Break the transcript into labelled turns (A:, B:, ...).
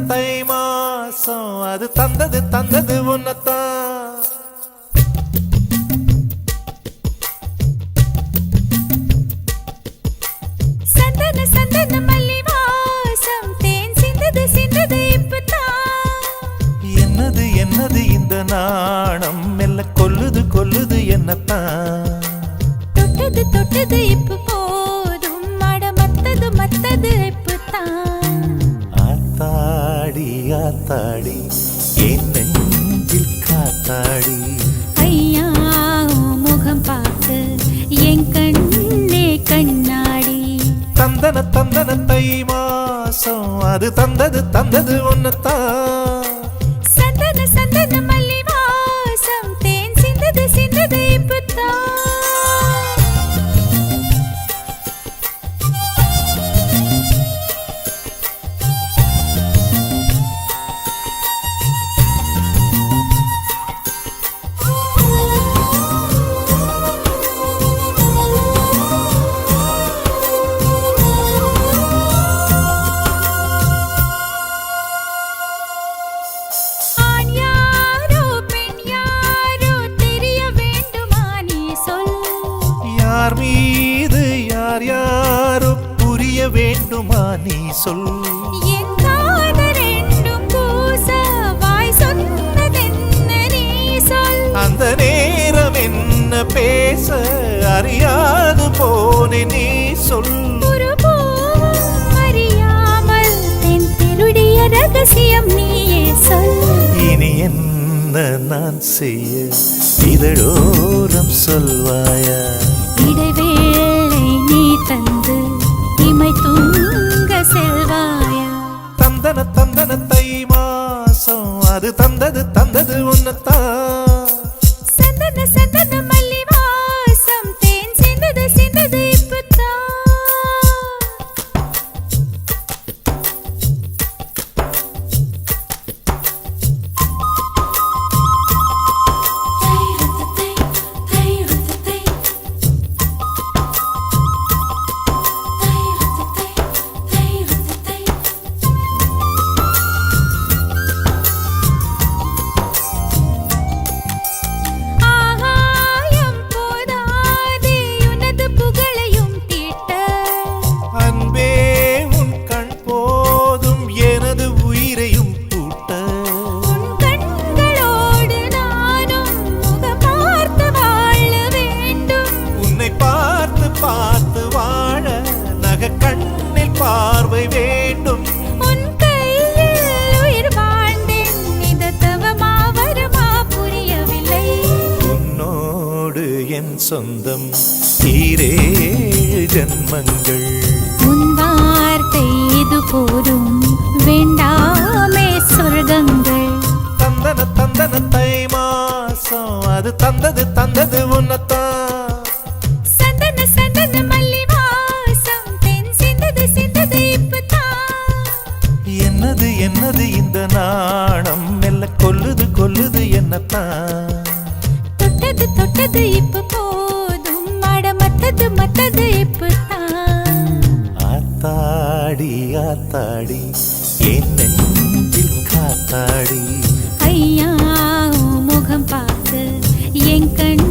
A: தை மாசம் அது தந்தது தந்தது உன்னத்தான்.
B: சந்தன சந்தன மல்லி வாசம் தேன் சிந்தது சிந்தது இப்பதான்.
A: என்னது என்னது இந்த நாணம் மெல்ல கொல்லுது கொல்லுது என்னத்தான்.
B: தொட்டது தொட்டது இப்ப போதும் மட மத்தது மத்தது இப்பதான்.
A: ஆத்தாடி ஆத்தாடி என் நெஞ்சில் காத்தாடி.
B: ஐயா முகம் பார்த்து என் கண்ணே கண்ணாடி.
A: தந்தன தந்தன தை மாசம் அது தந்தது தந்தது உன்னத்தான்.
B: சந்தன சந்தன மல்லி வாசம் தேன் சிந்தது சிந்தது இப்பதான்.
A: யார் மீது யார் யாரோ புரிய வேண்டுமா நீ சொல்.
B: என் காதல் ரெண்டும் பூச வாய் சொன்னதென்ன நீ சொல்.
A: அந்த நேரம் என்ன பேச அறியாது போனே நீ சொல்.
B: ஒரு பூவும் அறியாமல் தென் திருடிய ரகசியம் நீயே சொல்.
A: இனி என்ன நான் செய்ய இதழோரம் சொல்வாயா.
B: இடைவேளை நீ தந்து இமை தூங்க செல்வாயா.
A: தந்தன தந்தன தை மாசம் அது தந்தது தந்தது உன்னத்தான்.
B: சந்தன சந்தன மல்லி வாசம் தேன் சிந்தது சிந்தது இப்பதான்.
A: பார்த்து வாழ நக கண்ணில் பார்வை வேண்டும்.
B: உன் கையில் உயிர் வாழ்ந்தேன் இது தவமா வருமா புரியவில்லை.
A: உன்னோடு என் சொந்தம் ஈரேழு ஜன்மங்கள்.
B: உன் வார்த்தை இது போதும் வேண்டாமே சொர்க்கங்கள்.
A: தந்தன தந்தன தை மாசம் அது தந்தது தந்தது உன்னத்தான். என்னது என்னது இந்த நாணம் மெல்ல கொல்லுது கொல்லுது என்னத்தான்.
B: தொட்டது தொட்டது இப்ப போதும் மட மத்தது மத்தது இப்பதான்.
A: ஆத்தாடி ஆத்தாடி என் நெஞ்சில் காத்தாடி.
B: ஐயா முகம் பார்த்து என் கண்